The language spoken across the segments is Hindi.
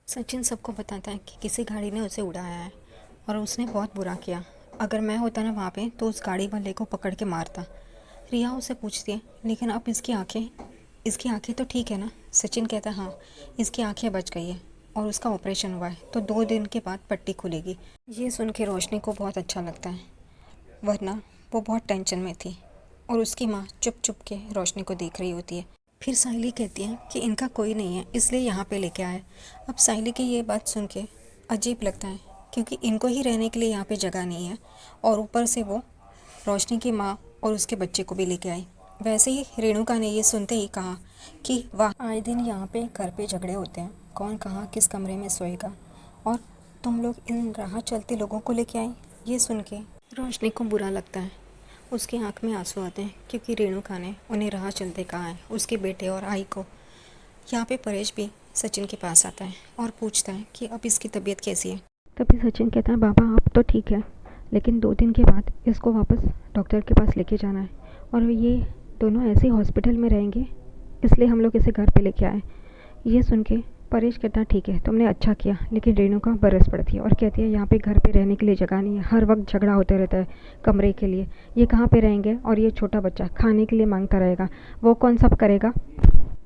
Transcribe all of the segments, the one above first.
सचिन सबको बताता है कि किसी गाड़ी ने उसे उड़ाया है और उसने बहुत बुरा किया। अगर मैं होता ना वहाँ पे तो उस गाड़ी वाले को पकड़ के मारता। रिया उसे पूछती है, लेकिन अब इसकी आंखें तो ठीक है ना? सचिन कहता है हाँ, इसकी आंखें बच गई है और उसका ऑपरेशन हुआ है तो 2 दिन के बाद पट्टी खुलेगी। ये सुन के रोशनी को बहुत अच्छा लगता है, वरना वो बहुत टेंशन में थी और उसकी माँ चुप चुप के रोशनी को देख रही होती है। फिर साइली कहती है कि इनका कोई नहीं है इसलिए यहाँ पे लेके आए। अब साइली की ये बात सुन के अजीब लगता है, क्योंकि इनको ही रहने के लिए यहाँ पे जगह नहीं है और ऊपर से वो रोशनी की माँ और उसके बच्चे को भी लेके आई। वैसे ही रेणुका ने ये सुनते ही कहा कि वाह, आए दिन यहाँ पे घर पे झगड़े होते हैं, कौन कहाँ किस कमरे में सोएगा, और तुम लोग इन राह चलते लोगों को लेके आई। ये सुन के रोशनी को बुरा लगता है, उसकी आंख में आंसू आते हैं, क्योंकि रेणुका ने उन्हें राह चलते कहा है उसके बेटे और आई को। यहाँ पे परेश भी सचिन के पास आता है और पूछता है कि अब इसकी तबीयत कैसी है। तभी सचिन कहता है बाबा अब तो ठीक है, लेकिन 2 दिन के बाद इसको वापस डॉक्टर के पास लेके जाना है और ये दोनों ऐसे हॉस्पिटल में रहेंगे, इसलिए हम लोग इसे घर पे लेके आए। ये सुन के परेश कहता है ठीक है तुमने अच्छा किया, लेकिन रेणुका बरस पड़ती है और कहती है यहाँ पे घर पे रहने के लिए जगह नहीं है, हर वक्त झगड़ा होते रहता है कमरे के लिए, ये कहाँ पे रहेंगे, और ये छोटा बच्चा खाने के लिए मांगता रहेगा, वो कौन सब करेगा,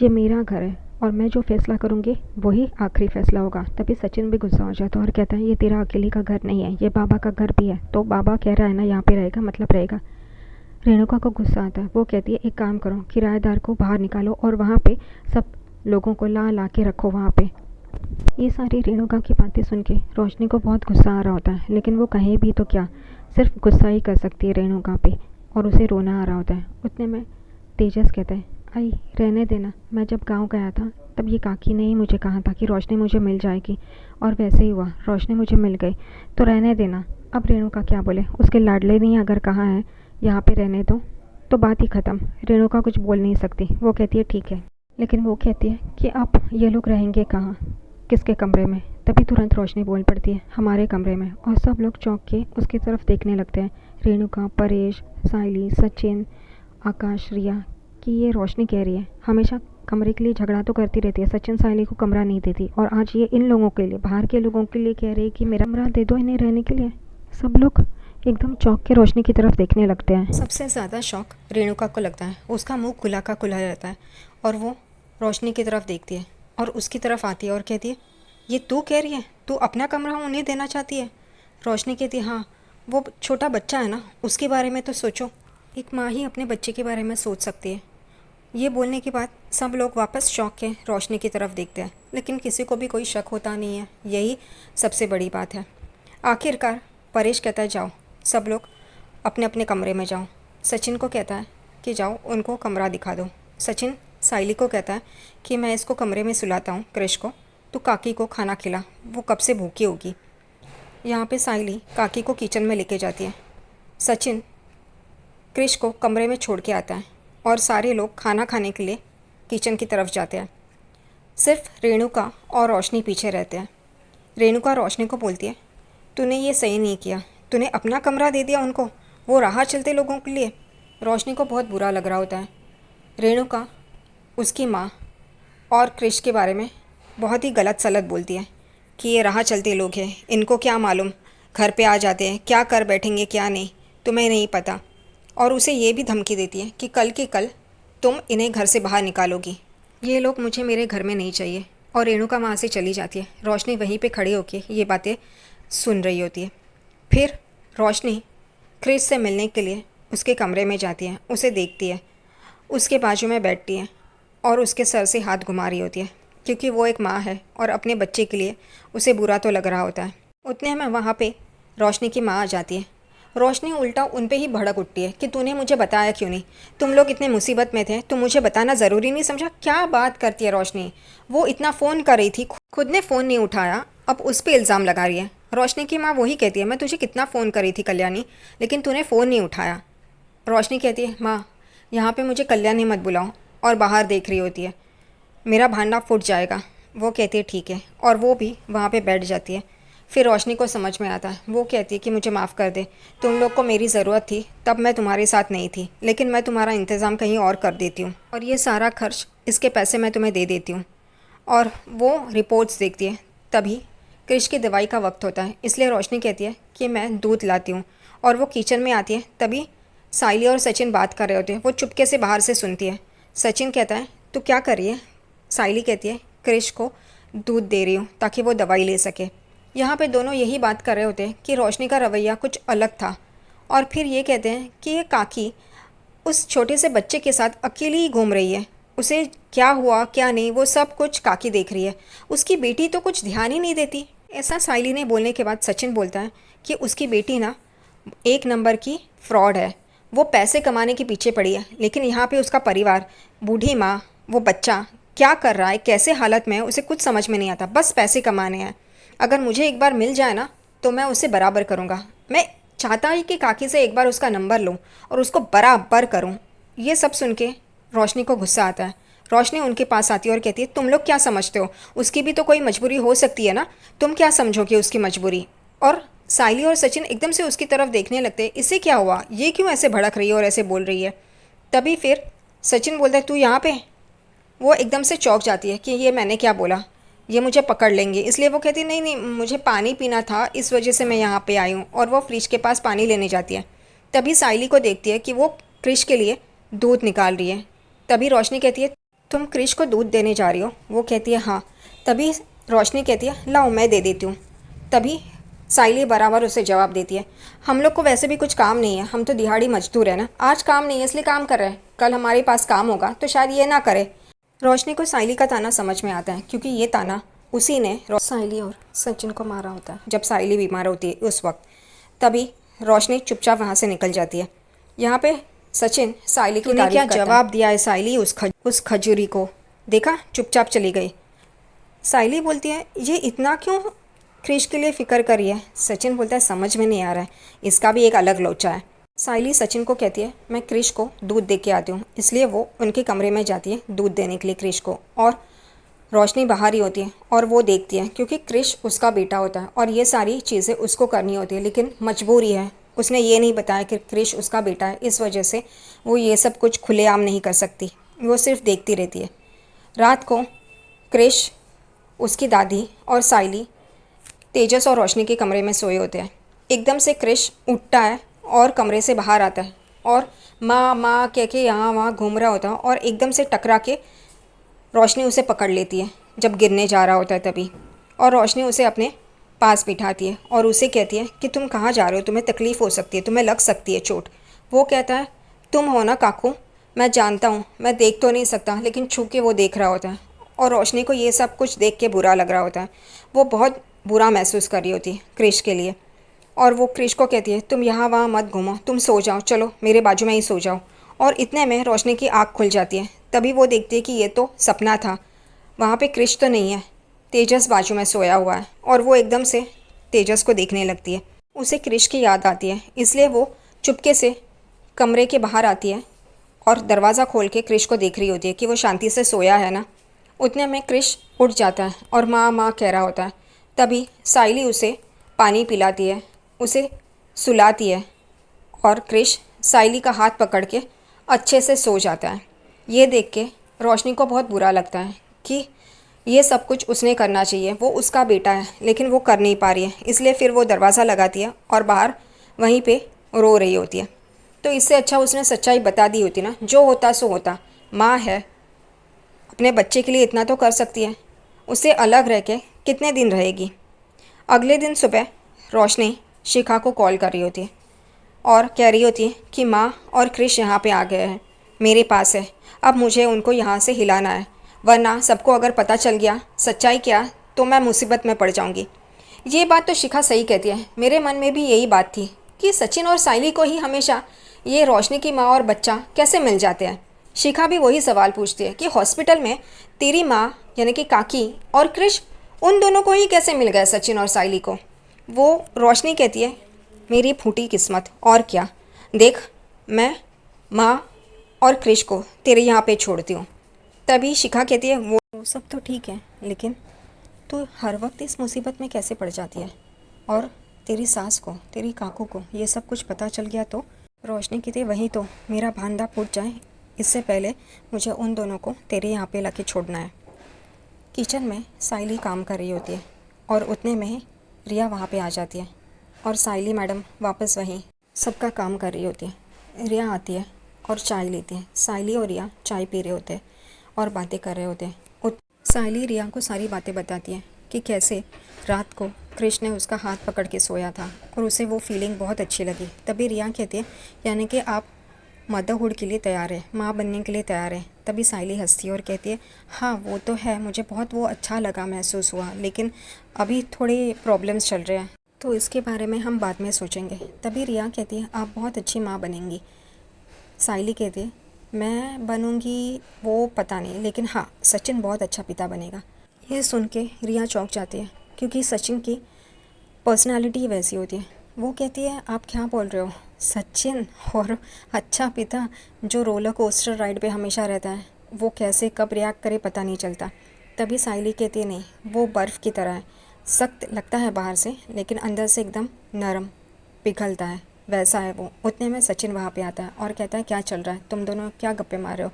ये मेरा घर है और मैं जो फैसला करूँगी वही आखिरी फैसला होगा। तभी सचिन भी गुस्सा हो जाता है और कहता है ये तेरा अकेले का घर नहीं है, ये बाबा का घर भी है, तो बाबा कह रहा है ना यहाँ पे रहेगा मतलब रहेगा। रेणुका को गुस्सा आता है, वो कहती है एक काम करो, किराएदार को बाहर निकालो और वहाँ पे सब लोगों को ला ला के रखो वहाँ पे। ये सारी रेणुका की बातें सुन के रोशनी को बहुत गुस्सा आ रहा होता है, लेकिन वो कहे भी तो क्या, सिर्फ गुस्सा ही कर सकती है रेणुका पे, और उसे रोना आ रहा होता है। उतने में तेजस कहता है आई रहने देना, मैं जब गांव गया था तब ये काकी ने ही मुझे कहा था कि रोशनी मुझे मिल जाएगी, और वैसे ही हुआ, रोशनी मुझे मिल गई, तो रहने देना। अब रेणुका क्या बोले, उसके लाडले ने अगर कहा है यहाँ पे रहने दो तो बात ही ख़त्म। रेणुका कुछ बोल नहीं सकती, वो कहती है ठीक है, लेकिन वो कहती है कि अब ये लोग रहेंगे कहाँ, किसके कमरे में। तभी तुरंत रोशनी बोल पड़ती है हमारे कमरे में, और सब लोग चौंक के उसकी तरफ देखने लगते हैं, रेणुका, परेश, साइली, सचिन, आकाश, रिया, कि ये रोशनी कह रही है हमेशा कमरे के लिए झगड़ा तो करती रहती है, सचिन साइली को कमरा नहीं देती, और आज ये इन लोगों के लिए, बाहर के लोगों के लिए कह रही है कि मेरा कमरा दे दो इन्हें रहने के लिए। सब लोग एकदम चौंक के रोशनी की तरफ देखने लगते हैं। सबसे ज़्यादा शौक रेणुका को लगता है, उसका मुंह खुला का खुला रहता है और वो रोशनी की तरफ देखती है और उसकी तरफ आती है और कहती है ये तू कह रही है, तू अपना कमरा उन्हें देना चाहती है? रोशनी कहती है हाँ, वो छोटा बच्चा है ना, उसके बारे में तो सोचो, एक माँ ही अपने बच्चे के बारे में सोच सकती है। ये बोलने के बाद सब लोग वापस चौंक के रोशनी की तरफ देखते हैं, लेकिन किसी को भी कोई शक होता नहीं है, यही सबसे बड़ी बात है। आखिरकार परेश कहता है जाओ सब लोग अपने अपने कमरे में जाओ। सचिन को कहता है कि जाओ उनको कमरा दिखा दो। सचिन साइली को कहता है कि मैं इसको कमरे में सुलाता हूँ क्रिश को, तो काकी को खाना खिला, वो कब से भूखी होगी। यहाँ पे साइली काकी को किचन में लेके जाती है। सचिन क्रिश को कमरे में छोड़ के आता है और सारे लोग खाना खाने के लिए किचन की तरफ जाते हैं। सिर्फ रेणुका और रोशनी पीछे रहते हैं। रेणुका रोशनी को बोलती है तूने ये सही नहीं किया, तूने अपना कमरा दे दिया उनको, वो राह चलते लोगों के लिए। रोशनी को बहुत बुरा लग रहा होता है। रेणुका उसकी माँ और क्रिश के बारे में बहुत ही गलत सलत बोलती है कि ये राह चलते लोग हैं, इनको क्या मालूम, घर पे आ जाते हैं, क्या कर बैठेंगे क्या नहीं, तुम्हें नहीं पता। और उसे ये भी धमकी देती है कि कल की कल तुम इन्हें घर से बाहर निकालोगी, ये लोग मुझे मेरे घर में नहीं चाहिए। और रेणुका वहाँ से चली जाती है। रोशनी वहीं पे खड़ी होकर ये बातें सुन रही होती है। फिर रोशनी क्रिस से मिलने के लिए उसके कमरे में जाती है, उसे देखती है, उसके बाजू में बैठती है और उसके सर से हाथ घुमा रही होती है, क्योंकि वो एक माँ है और अपने बच्चे के लिए उसे बुरा तो लग रहा होता है। उतने में वहाँ पे रोशनी की माँ आ जाती है। रोशनी उल्टा उन पे ही भड़क उठती है कि तूने मुझे बताया क्यों नहीं, तुम लोग इतने मुसीबत में थे तो मुझे बताना ज़रूरी नहीं समझा। क्या बात करती है रोशनी, वो इतना फ़ोन कर रही थी, खुद ने फ़ोन नहीं उठाया, अब उस पर इल्ज़ाम लगा रही है। रोशनी की माँ वही कहती है मैं तुझे कितना फ़ोन करी थी कल्याणी, लेकिन तूने फ़ोन नहीं उठाया। रोशनी कहती है माँ यहाँ पे मुझे कल्याणी मत बुलाओ, और बाहर देख रही होती है मेरा भांडा फूट जाएगा। वो कहती है ठीक है, और वो भी वहाँ पे बैठ जाती है। फिर रोशनी को समझ में आता है, वो कहती है कि मुझे माफ़ कर दे, तुम लोग को मेरी ज़रूरत थी तब मैं तुम्हारे साथ नहीं थी, लेकिन मैं तुम्हारा इंतज़ाम कहीं और कर देती हूँ, और ये सारा खर्च इसके पैसे मैं तुम्हें दे देती हूँ। और वो रिपोर्ट्स देखती है, तभी क्रिश की दवाई का वक्त होता है, इसलिए रोशनी कहती है कि मैं दूध लाती हूँ। और वो किचन में आती है, तभी साइली और सचिन बात कर रहे होते हैं। वो चुपके से बाहर से सुनती है। सचिन कहता है तू क्या कर रही है? साइली कहती है क्रिश को दूध दे रही हूँ ताकि वो दवाई ले सके। यहाँ पे दोनों यही बात कर रहे होते हैं कि रोशनी का रवैया कुछ अलग था। और फिर ये कहते हैं कि ये काकी उस छोटे से बच्चे के साथ अकेली ही घूम रही है, उसे क्या हुआ क्या नहीं वो सब कुछ काकी देख रही है, उसकी बेटी तो कुछ ध्यान ही नहीं देती। ऐसा साइली ने बोलने के बाद सचिन बोलता है कि उसकी बेटी ना एक नंबर की फ्रॉड है, वो पैसे कमाने के पीछे पड़ी है, लेकिन यहाँ पे उसका परिवार, बूढ़ी माँ, वो बच्चा क्या कर रहा है, कैसे हालत में है, उसे कुछ समझ में नहीं आता, बस पैसे कमाने हैं। अगर मुझे एक बार मिल जाए ना तो मैं उसे बराबर करूँगा। मैं चाहता ही कि काकी से एक बार उसका नंबर लूँ और उसको बराबर करूँ। ये सब सुन के रोशनी को गुस्सा आता है। रोशनी उनके पास आती है और कहती है तुम लोग क्या समझते हो, उसकी भी तो कोई मजबूरी हो सकती है ना, तुम क्या समझोगे उसकी मजबूरी। और साइली और सचिन एकदम से उसकी तरफ देखने लगते हैं, इससे क्या हुआ, ये क्यों ऐसे भड़क रही है और ऐसे बोल रही है। तभी फिर सचिन बोलता है तू यहाँ पे। वो एकदम से चौंक जाती है कि ये मैंने क्या बोला, ये मुझे पकड़ लेंगे, इसलिए वो कहती है नहीं नहीं मुझे पानी पीना था, इस वजह से मैं यहाँ पे आई हूँ। और वो फ्रिज के पास पानी लेने जाती है। तभी साइली को देखती है कि वो क्रिश के लिए दूध निकाल रही है। तभी रोशनी कहती है तुम क्रिश को दूध देने जा रही हो? वो कहती है हाँ। तभी रोशनी कहती है लाओ मैं दे देती हूँ। तभी साइली बराबर उसे जवाब देती है हम लोग को वैसे भी कुछ काम नहीं है, हम तो दिहाड़ी मजदूर है ना, आज काम नहीं है इसलिए काम कर रहे हैं, कल हमारे पास काम होगा तो शायद ये ना करे। रोशनी को साइली का ताना समझ में आता है क्योंकि ये ताना उसी ने साइली और सचिन को मारा होता है जब साइली बीमार होती है उस वक्त। तभी रोशनी चुपचाप वहाँ से निकल जाती है। यहाँ पे सचिन साइली की तारीफ क्या जवाब दिया है साइली उस खजूरी को, देखा चुपचाप चली गई। साइली बोलती है ये इतना क्यों क्रिश के लिए फ़िक्र करी है? सचिन बोलता है समझ में नहीं आ रहा है, इसका भी एक अलग लोचा है। साइली सचिन को कहती है मैं क्रिश को दूध दे के आती हूँ, इसलिए वो उनके कमरे में जाती है दूध देने के लिए क्रिश को। और रोशनी बाहर ही होती है और वो देखती है क्योंकि क्रिश उसका बेटा होता है और ये सारी चीज़ें उसको करनी होती है, लेकिन मजबूरी है, उसने ये नहीं बताया कि क्रिश उसका बेटा है, इस वजह से वो ये सब कुछ खुलेआम नहीं कर सकती, वो सिर्फ देखती रहती है। रात को क्रिश, उसकी दादी और साइली तेजस और रोशनी के कमरे में सोए होते हैं। एकदम से क्रिश उठता है और कमरे से बाहर आता है और माँ माँ कह के यहाँ वहाँ घूम रहा होता है और एकदम से टकरा के रोशनी उसे पकड़ लेती है जब गिरने जा रहा होता है तभी। और रोशनी उसे अपने पास बिठाती है और उसे कहती है कि तुम कहाँ जा रहे हो, तुम्हें तकलीफ़ हो सकती है, तुम्हें लग सकती है चोट। वो कहता है तुम हो ना काकू, मैं जानता हूँ, मैं देख तो नहीं सकता लेकिन छू के वो देख रहा होता है। और रोशनी को ये सब कुछ देख के बुरा लग रहा होता है, वो बहुत बुरा महसूस कर रही होती है क्रिश के लिए। और वो क्रिश को कहती है तुम यहाँ वहाँ मत घूमो, तुम सो जाओ, चलो मेरे बाजू में ही सो जाओ। और इतने में रोशनी की आँख खुल जाती है। तभी वो देखती है कि ये तो सपना था, वहाँ पे क्रिश तो नहीं है, तेजस बाजू में सोया हुआ है। और वो एकदम से तेजस को देखने लगती है, उसे क्रिश की याद आती है, इसलिए वो चुपके से कमरे के बाहर आती है और दरवाज़ा खोल के क्रिश को देख रही होती है कि वो शांति से सोया है ना। उतने में क्रिश उठ जाता है और माँ माँ कह रहा होता है। तभी साइली उसे पानी पिलाती है, उसे सुलाती है और क्रिश साइली का हाथ पकड़ के अच्छे से सो जाता है। ये देख के रोशनी को बहुत बुरा लगता है कि ये सब कुछ उसने करना चाहिए, वो उसका बेटा है लेकिन वो कर नहीं पा रही है, इसलिए फिर वो दरवाज़ा लगाती है और बाहर वहीं पे रो रही होती है। तो इससे अच्छा उसने सच्चाई बता दी होती ना, जो होता सो होता, माँ है, अपने बच्चे के लिए इतना तो कर सकती है, उससे अलग रह के कितने दिन रहेगी। अगले दिन सुबह रोशनी शिखा को कॉल कर रही होती है और कह रही होती है कि माँ और क्रिश यहाँ पे आ गए हैं, मेरे पास है, अब मुझे उनको यहाँ से हिलाना है, वरना सबको अगर पता चल गया सच्चाई क्या तो मैं मुसीबत में पड़ जाऊँगी। ये बात तो शिखा सही कहती है, मेरे मन में भी यही बात थी कि सचिन और साइली को ही हमेशा ये रोशनी की माँ और बच्चा कैसे मिल जाते हैं। शिखा भी वही सवाल पूछती है कि हॉस्पिटल में तेरी माँ यानी कि काकी और क्रिश, उन दोनों को ही कैसे मिल गया सचिन और साइली को। वो रोशनी कहती है मेरी फूटी किस्मत, और क्या, देख मैं माँ और क्रिश को तेरे यहाँ पे छोड़ती हूँ। तभी शिखा कहती है वो सब तो ठीक है, लेकिन तू हर वक्त इस मुसीबत में कैसे पड़ जाती है, और तेरी सास को, तेरी काकू को ये सब कुछ पता चल गया तो। रोशनी कहती है वही तो, मेरा भांडा फूट जाए इससे पहले मुझे उन दोनों को तेरे यहाँ पे लाके छोड़ना है। किचन में साइली काम कर रही होती है और उतने में ही रिया वहाँ पे आ जाती है और साइली मैडम वापस वहीं सबका काम कर रही होती है। रिया आती है और चाय लेती है। साइली और रिया चाय पी रहे होते हैं और बातें कर रहे होते हैं। साइली रिया को सारी बातें बताती है कि कैसे रात को क्रिश ने उसका हाथ पकड़ के सोया था और उसे वो फीलिंग बहुत अच्छी लगी। तभी रिया कहती है यानी कि आप मदरहुड के लिए तैयार है, माँ बनने के लिए तैयार है। तभी साइली हंसती है और कहती है हाँ वो तो है, मुझे बहुत वो अच्छा लगा, महसूस हुआ, लेकिन अभी थोड़े प्रॉब्लम्स चल रहे हैं तो इसके बारे में हम बाद में सोचेंगे। तभी रिया कहती है आप बहुत अच्छी माँ बनेंगी। साइली कहती है मैं बनूंगी वो पता नहीं, लेकिन हाँ सचिन बहुत अच्छा पिता बनेगा। ये सुन के रिया चौंक जाती है क्योंकि सचिन की पर्सनालिटी वैसी होती है। वो कहती है आप क्या बोल रहे हो, सचिन और अच्छा पिता जो रोलर कोस्टर राइड पे हमेशा रहता है, वो कैसे कब रिएक्ट करे पता नहीं चलता। तभी साइली कहती है नहीं वो बर्फ़ की तरह है, सख्त लगता है बाहर से लेकिन अंदर से एकदम नरम पिघलता है, वैसा है वो। उतने में सचिन वहाँ पे आता है और कहता है क्या चल रहा है, तुम दोनों क्या गप्पे मार रहे हो।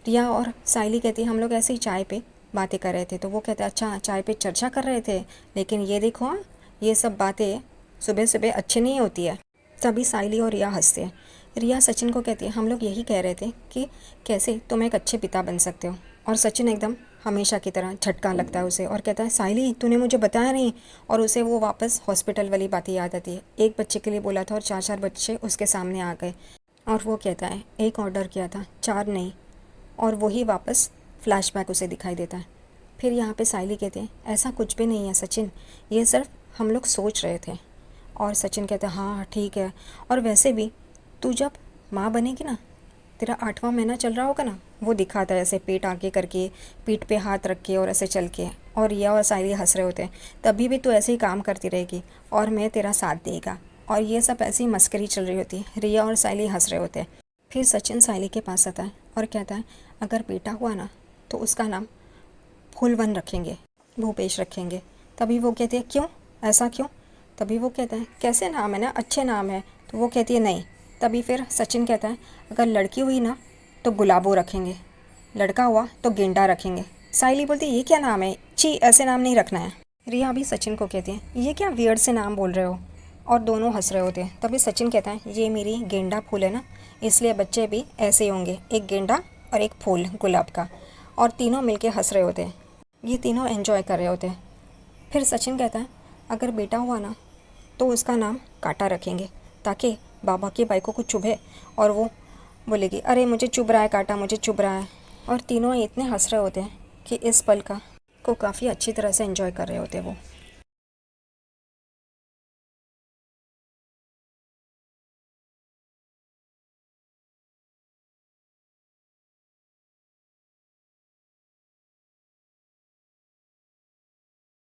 रिया और साइली कहती है हम लोग ऐसे ही चाय पे बातें कर रहे थे। तो वो कहता है अच्छा चाय पे चर्चा कर रहे थे, लेकिन ये देखो हाँ, ये सब बातें सुबह सुबह अच्छी नहीं होती है। तभी साइली और रिया हंसते हैं। रिया सचिन को कहती है हम लोग यही कह रहे थे कि कैसे तुम एक अच्छे पिता बन सकते हो। और सचिन एकदम हमेशा की तरह झटका लगता है उसे और कहता है साइली तूने मुझे बताया नहीं। और उसे वो वापस हॉस्पिटल वाली बातें याद आती है। एक बच्चे के लिए बोला था और 4-4 बच्चे उसके सामने आ गए। और वो कहता है एक ऑर्डर किया था 4 नहीं। और वही वापस फ्लैशबैक उसे दिखाई देता है। फिर यहाँ पे साइली कहते हैं ऐसा कुछ भी नहीं है सचिन, ये सिर्फ हम लोग सोच रहे थे। और सचिन कहता है हाँ ठीक है, और वैसे भी तू जब माँ बनेगी ना, तेरा 8वां महीना चल रहा होगा ना, वो दिखाता है ऐसे पेट आगे करके, पीठ पे हाथ रख के और ऐसे चल के। और रिया और साइली हंस रहे होते हैं। तभी भी तू ऐसे ही काम करती रहेगी और मैं तेरा साथ देगा। और ये सब ऐसी मस्करी चल रही होती है। रिया और साइली हंस रहे होते हैं। फिर सचिन साइली के पास आता है और कहता है अगर बेटा हुआ ना तो उसका नाम फूलवन रखेंगे, भूपेश रखेंगे। तभी वो कहती है क्यों, ऐसा क्यों। तभी वो कहता है कैसे नाम है ना, अच्छे नाम है। तो वो कहती है नहीं। तभी फिर सचिन कहता है अगर लड़की हुई ना तो गुलाबो रखेंगे, लड़का हुआ तो गेंडा रखेंगे। साइली बोलती है ये क्या नाम है, छी ऐसे नाम नहीं रखना है। रिया भी सचिन को कहती है ये क्या वियर्ड से नाम बोल रहे हो। और दोनों हंस रहे होते हैं। तभी सचिन कहता है ये मेरी गेंडा फूल है ना, इसलिए बच्चे भी ऐसे ही होंगे, एक गेंडा और एक फूल गुलाब का। और तीनों मिलके हंस रहे होते हैं। ये तीनों एंजॉय कर रहे होते हैं। फिर सचिन कहता है अगर बेटा हुआ ना तो उसका नाम कांटा रखेंगे, ताकि बाबा की बाइकों को चुभे और वो बोलेगी अरे मुझे चुभ रहा है कांटा, मुझे चुभ रहा है। और तीनों इतने हंस रहे होते हैं कि इस पल को काफ़ी अच्छी तरह से एंजॉय कर रहे होते हैं वो।